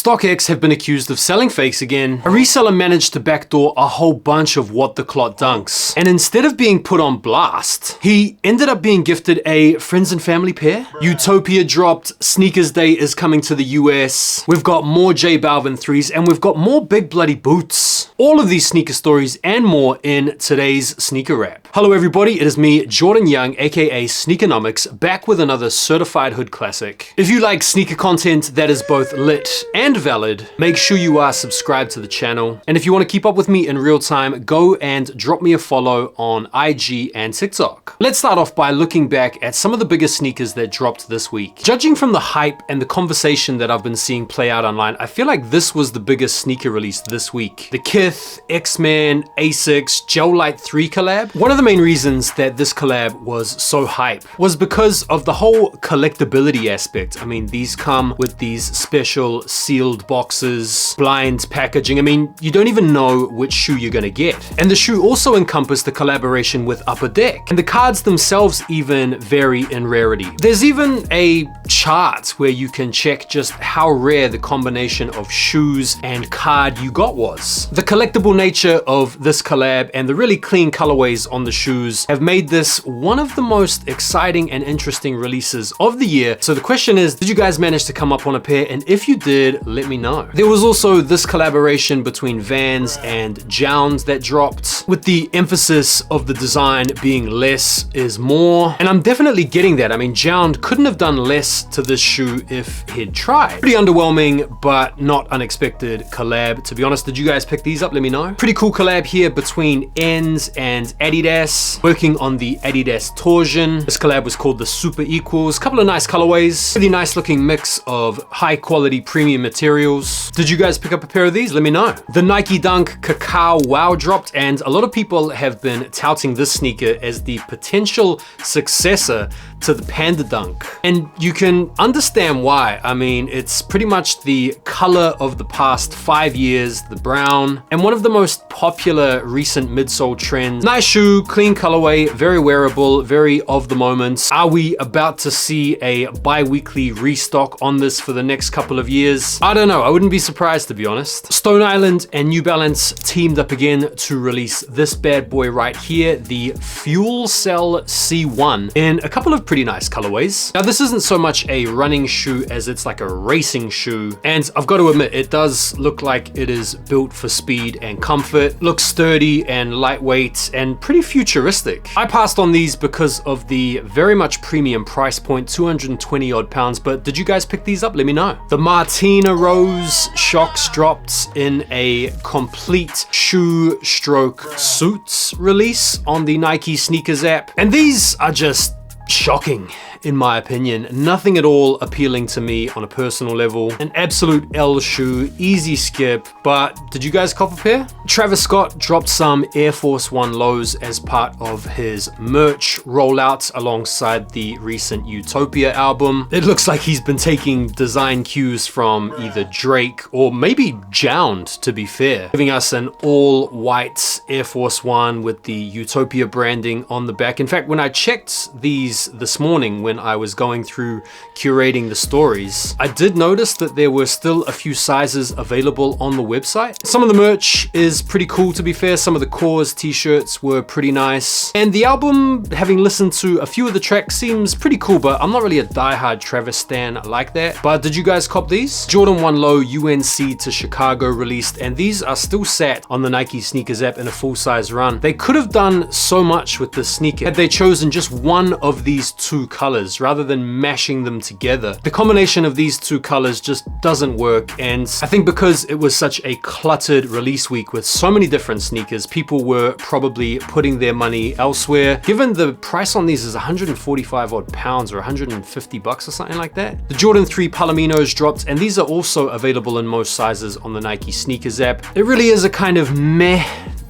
StockX have been accused of selling fakes again. A reseller managed to backdoor a whole bunch of what the Clot dunks. And instead of being put on blast, he ended up being gifted a friends and family pair. Utopia dropped, Sneakers Day is coming to the US. We've got more J Balvin 3s and we've got more big bloody boots. All of these sneaker stories and more in today's sneaker wrap. Hello everybody, it is me, Jordan Young, aka Sneakernomics, back with another certified hood classic. If you like sneaker content that is both lit and valid, make sure you are subscribed to the channel. And if you want to keep up with me in real time, go and drop me a follow on IG and TikTok. Let's start off by looking back at some of the biggest sneakers that dropped this week. Judging from the hype and the conversation that I've been seeing play out online, I feel like this was the biggest sneaker release this week. The Kith, X-Men, Asics, Gel Light 3 collab. One of the main reasons that this collab was so hype was because of the whole collectability aspect. I mean, these come with these special sealed boxes, blind packaging. I mean, you don't even know which shoe you're gonna get. And the shoe also encompassed the collaboration with Upper Deck. And the cards themselves even vary in rarity. There's even a chart where you can check just how rare the combination of shoes and card you got was. The collectible nature of this collab and the really clean colorways on the shoes have made this one of the most exciting and interesting releases of the year. So the question is, did you guys manage to come up on a pair? And if you did, let me know. There was also this collaboration between Vans and Jounds that dropped, with the emphasis of the design being less is more. And I'm definitely getting that. I mean, Jound couldn't have done less to this shoe if he'd tried. Pretty underwhelming, but not unexpected collab. To be honest, did you guys pick these up? Let me know. Pretty cool collab here between Ns and Adidas, working on the Adidas torsion. This collab was called the Super Equals. Couple of nice colorways, really nice looking mix of high quality premium materials. Did you guys pick up a pair of these? Let me know. The Nike Dunk Cacao Wow dropped, and a lot of people have been touting this sneaker as the potential successor to the Panda Dunk. And you can understand why. I mean, it's pretty much the color of the past 5 years, the brown, and one of the most popular recent midsole trends. Nice shoe, clean colorway, very wearable, very of the moment. Are we about to see a bi-weekly restock on this for the next couple of years? I don't know, I wouldn't be surprised, to be honest. Stone Island and New Balance teamed up again to release this bad boy right here, the Fuel Cell C1, in a couple of pretty nice colorways. Now this isn't so much a running shoe as it's like a racing shoe, and I've got to admit, it does look like it is built for speed and comfort. Looks sturdy and lightweight and pretty futuristic. I passed on these because of the very much premium price point, 220 odd pounds, but did you guys pick these up? Let me know. The Martina Rose Shocks dropped in a complete shoe stroke suits release on the Nike Sneakers app, and these are just shocking in my opinion. Nothing at all appealing to me on a personal level. An absolute L shoe, easy skip, but did you guys cop a pair? Travis Scott dropped some Air Force One lows as part of his merch rollout alongside the recent Utopia album. It looks like he's been taking design cues from either Drake or maybe Jound, to be fair, giving us an all white Air Force One with the Utopia branding on the back. In fact, when I checked these this morning when I was going through curating the stories, I did notice that there were still a few sizes available on the website. Some of the merch is pretty cool, to be fair. Some of the Cores t-shirts were pretty nice. And the album, having listened to a few of the tracks, seems pretty cool, but I'm not really a diehard Travis stan like that. But did you guys cop these? Jordan 1 Low UNC to Chicago released, and these are still sat on the Nike Sneakers app in a full-size run. They could have done so much with this sneaker had they chosen just one of these two colors rather than mashing them together. The combination of these two colors just doesn't work, and I think because it was such a cluttered release week with so many different sneakers, people were probably putting their money elsewhere. Given the price on these is 145 odd pounds or 150 bucks or something like that. The Jordan 3 Palominos dropped, and these are also available in most sizes on the Nike Sneakers app. It really is a kind of meh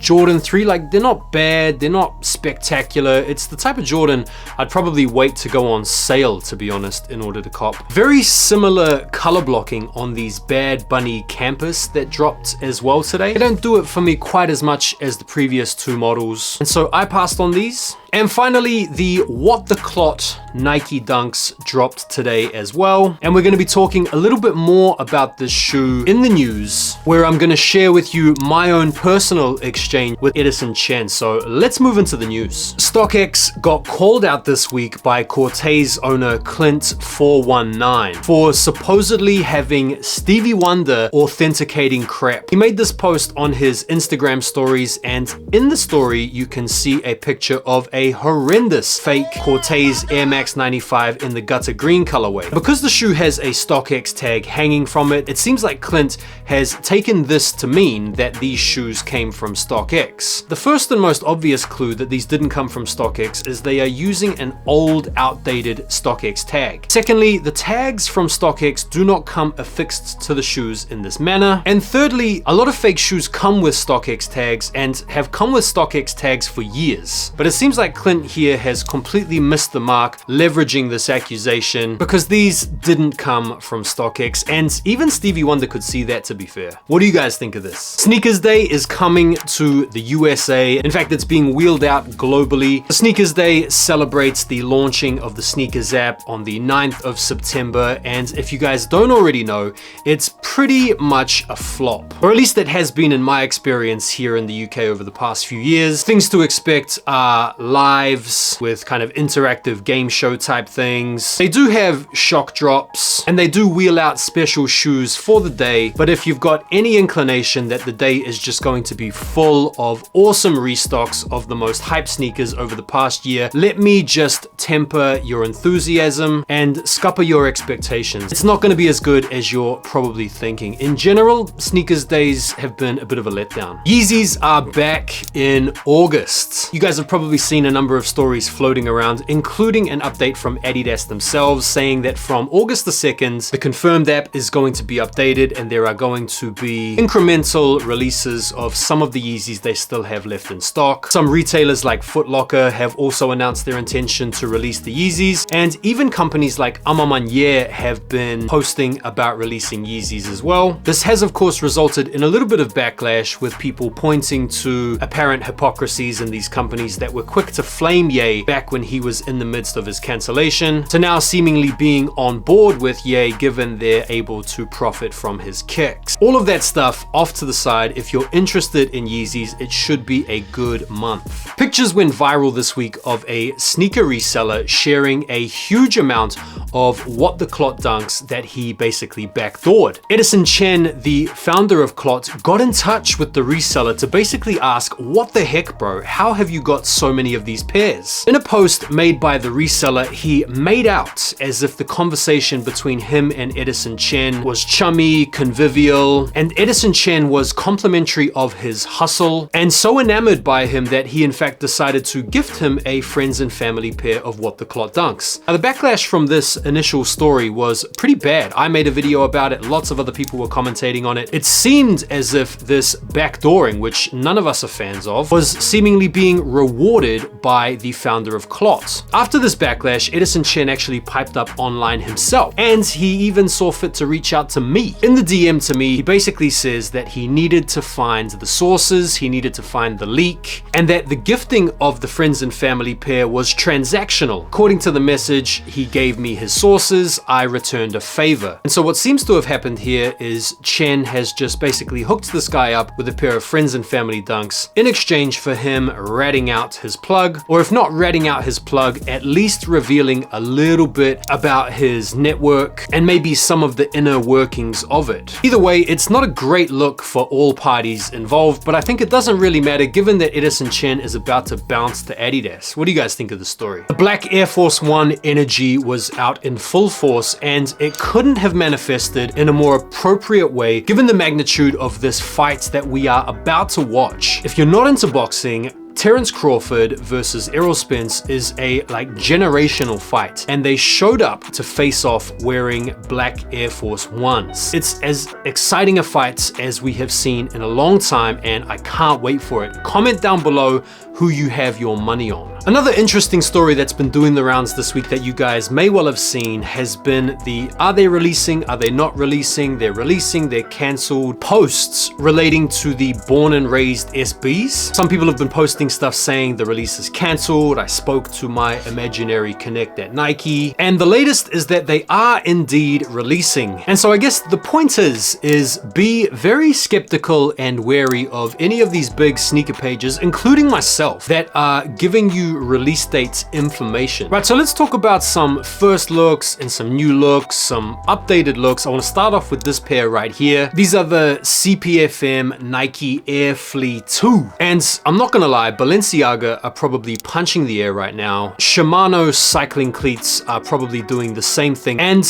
Jordan 3, like they're not bad, they're not spectacular. It's the type of Jordan I'd probably wait to go on sale, to be honest, in order to cop. Very similar color blocking on these Bad Bunny Campus that dropped as well today. They don't do it for me quite as much as the previous two models, and so I passed on these. And finally, the What the Clot Nike Dunks dropped today as well. And we're gonna be talking a little bit more about this shoe in the news, where I'm gonna share with you my own personal exchange with Edison Chen. So let's move into the news. StockX got called out this week by Cortez owner Clint 419 for supposedly having Stevie Wonder authenticating crap. He made this post on his Instagram stories, and in the story you can see a picture of a horrendous fake Cortez Air Max 95 in the gutter green colorway. Because the shoe has a StockX tag hanging from it, it seems like Clint has taken this to mean that these shoes came from StockX. The first and most obvious clue that these didn't come from StockX is they are using an old, outdated StockX tag. Secondly, the tags from StockX do not come affixed to the shoes in this manner. And thirdly, a lot of fake shoes come with StockX tags and have come with StockX tags for years. But it seems like Clint here has completely missed the mark, leveraging this accusation, because these didn't come from StockX, and even Stevie Wonder could see that, to be fair. What do you guys think of this? Sneakers Day is coming to the USA. In fact, it's being wheeled out globally. The Sneakers Day celebrates the launching of the Snkrs app on the 9th of September, and if you guys don't already know, it's pretty much a flop. Or at least it has been in my experience here in the UK over the past few years. Things to expect are lives with kind of interactive game show type things. They do have shock drops, and they do wheel out special shoes for the day, but if you've got any inclination that the day is just going to be full of awesome restocks of the most hyped sneakers over the past year, let me just temper your enthusiasm and scupper your expectations. It's not going to be as good as you're probably thinking. In general, Sneakers Days have been a bit of a letdown. Yeezys are back in August. You guys have probably seen a number of stories floating around, including an update from Adidas themselves saying that from August the 2nd, the confirmed app is going to be updated and there are going to be incremental releases of some of the Yeezys they still have left in stock. Some retailers like Foot Locker have also announced their intention to release the Yeezys, and even companies like Amamanier have been posting about releasing Yeezys as well. This has of course resulted in a little bit of backlash, with people pointing to apparent hypocrisies in these companies that were quick to flame Ye back when he was in the midst of his cancellation, to now seemingly being on board with Ye given they're able to profit from his kicks. All of that stuff off to the side. If you're interested in Yeezys, it should be a good month. Pictures went viral this week of a sneaker reseller sharing a huge amount of What the Clot Dunks that he basically backdoored. Edison Chen, the founder of Clot, got in touch with the reseller to basically ask, what the heck, bro? How have you got so many of these pairs? In a post made by the reseller, he made out as if the conversation between him and Edison Chen was chummy, convivial, and Edison Chen was complimentary of his hustle and so enamored by him that he in fact decided to gift him a friends and family pair of What the Clot Dunks. Now, the backlash from this initial story was pretty bad. I made a video about it, lots of other people were commentating on it. It seemed as if this backdooring, which none of us are fans of, was seemingly being rewarded by the founder of Clot. After this backlash, Edison Chen actually piped up online himself, and he even saw fit to reach out to me. In the DM to me, he basically says that he needed to find the sources, he needed to find the leak, and that the gifting of the friends and family pair was transactional. According to the message, he gave me his sources, I returned a favor. And so what seems to have happened here is Chen has just basically hooked this guy up with a pair of friends and family dunks in exchange for him ratting out his plug, or if not ratting out his plug, at least revealing a little bit about his network and maybe some of the inner workings of it. Either way, it's not a great look for all parties involved, but I think it doesn't really matter given that Edison Chen is about to bounce to Adidas. What do you guys think of the story? The black Air Force One energy was out in full force, and it couldn't have manifested in a more appropriate way given the magnitude of this fight that we are about to watch. If you're not into boxing, Terrence Crawford versus Errol Spence is a generational fight, and they showed up to face off wearing black Air Force Ones. It's as exciting a fight as we have seen in a long time, and I can't wait for it. Comment down below who you have your money on. Another interesting story that's been doing the rounds this week that you guys may well have seen has been the are they releasing, are they not releasing, they're releasing, they're cancelled posts relating to the born and raised SBs. Some people have been posting stuff saying the release is cancelled. I spoke to my imaginary connect at Nike, and the latest is that they are indeed releasing. And so I guess the point is be very skeptical and wary of any of these big sneaker pages, including myself, that are giving you release dates information. Right, so let's talk about some first looks and some new looks, some updated looks. I want to start off with this pair right here. These are the CPFM Nike Air Flea 2. And I'm not gonna lie, Balenciaga are probably punching the air right now. Shimano cycling cleats are probably doing the same thing. And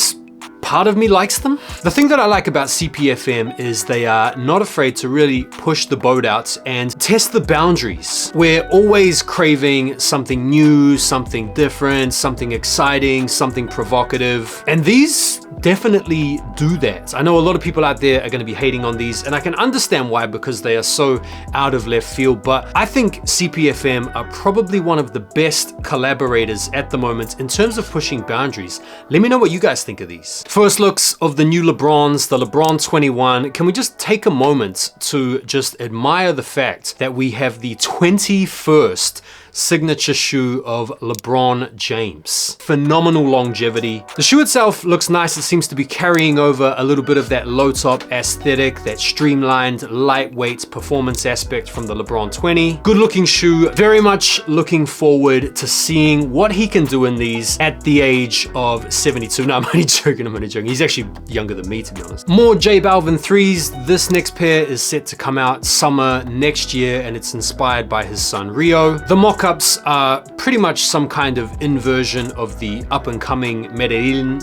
part of me likes them. The thing that I like about CPFM is they are not afraid to really push the boat out and test the boundaries. We're always craving something new, something different, something exciting, something provocative. And these definitely do that. I know a lot of people out there are going to be hating on these, and I can understand why, because they are so out of left field. But I think CPFM are probably one of the best collaborators at the moment in terms of pushing boundaries. Let me know what you guys think of these. First looks of the new Lebrons, the Lebron 21. Can we just take a moment to just admire the fact that we have the 21st signature shoe of LeBron James. Phenomenal longevity. The shoe itself looks nice. It seems to be carrying over a little bit of that low top aesthetic, that streamlined, lightweight performance aspect from the LeBron 20. Good looking shoe. Very much looking forward to seeing what he can do in these at the age of 72. No, I'm only joking. He's actually younger than me, to be honest. More J Balvin 3s. This next pair is set to come out summer next year, and it's inspired by his son Rio. The mock-ups are pretty much some kind of inversion of the up-and-coming Medellin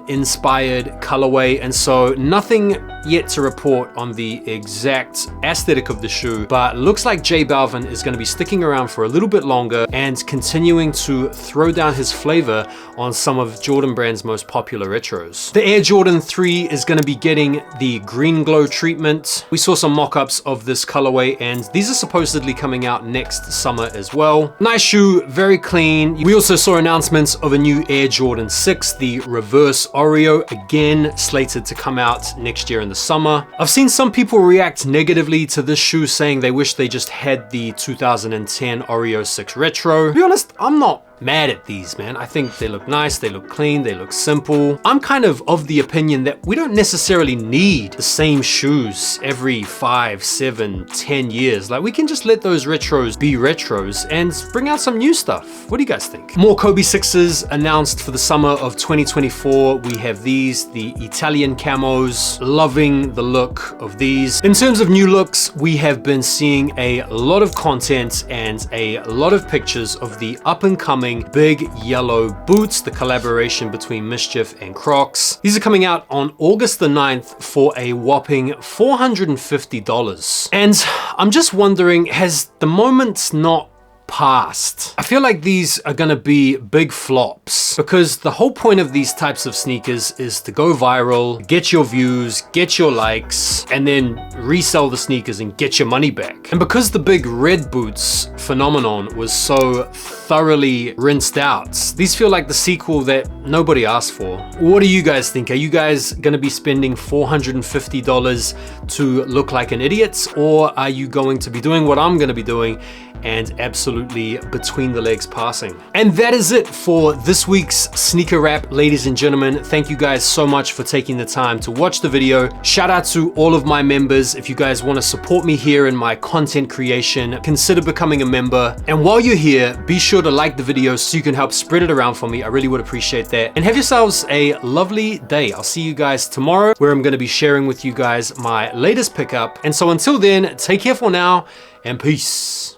inspired colorway, and so nothing yet to report on the exact aesthetic of the shoe, but looks like J Balvin is going to be sticking around for a little bit longer and continuing to throw down his flavor on some of Jordan Brand's most popular retros. The Air Jordan 3 is going to be getting the green glow treatment. We saw some mock-ups of this colorway, and these are supposedly coming out next summer as well. Nice shoe, very clean. We also saw announcements of a new Air Jordan 6, the reverse Oreo, again slated to come out next year in the summer. I've seen some people react negatively to this shoe, saying they wish they just had the 2010 Oreo 6 Retro. To be honest, I'm not mad at these, man. I think they look nice, they look clean, they look simple. I'm kind of the opinion that we don't necessarily need the same shoes every 5, 7, 10 years. Like, we can just let those retros be retros and bring out some new stuff. What do you guys think? More Kobe 6s announced for the summer of 2024. We have these, the Italian camos. Loving the look of these. In terms of new looks, we have been seeing a lot of content and a lot of pictures of the up-and-coming big yellow boots, the collaboration between Mischief and Crocs. These are coming out on August the 9th for a whopping $450. And I'm just wondering, has the moment not passed? I feel like these are gonna be big flops, because the whole point of these types of sneakers is to go viral, get your views, get your likes, and then resell the sneakers and get your money back. And because the big red boots phenomenon was so thoroughly rinsed out, these feel like the sequel that nobody asked for. What do you guys think? Are you guys gonna be spending $450 to look like an idiot, or are you going to be doing what I'm gonna be doing and absolutely between the legs passing? And that is it for this week's sneaker wrap, ladies and gentlemen. Thank you guys so much for taking the time to watch the video. Shout out to all of my members. If you guys want to support me here in my content creation, consider becoming a member. And while you're here, be sure to like the video so you can help spread it around for me. I really would appreciate that. And have yourselves a lovely day. I'll see you guys tomorrow, where I'm going to be sharing with you guys my latest pickup. And so until then, take care for now, and peace.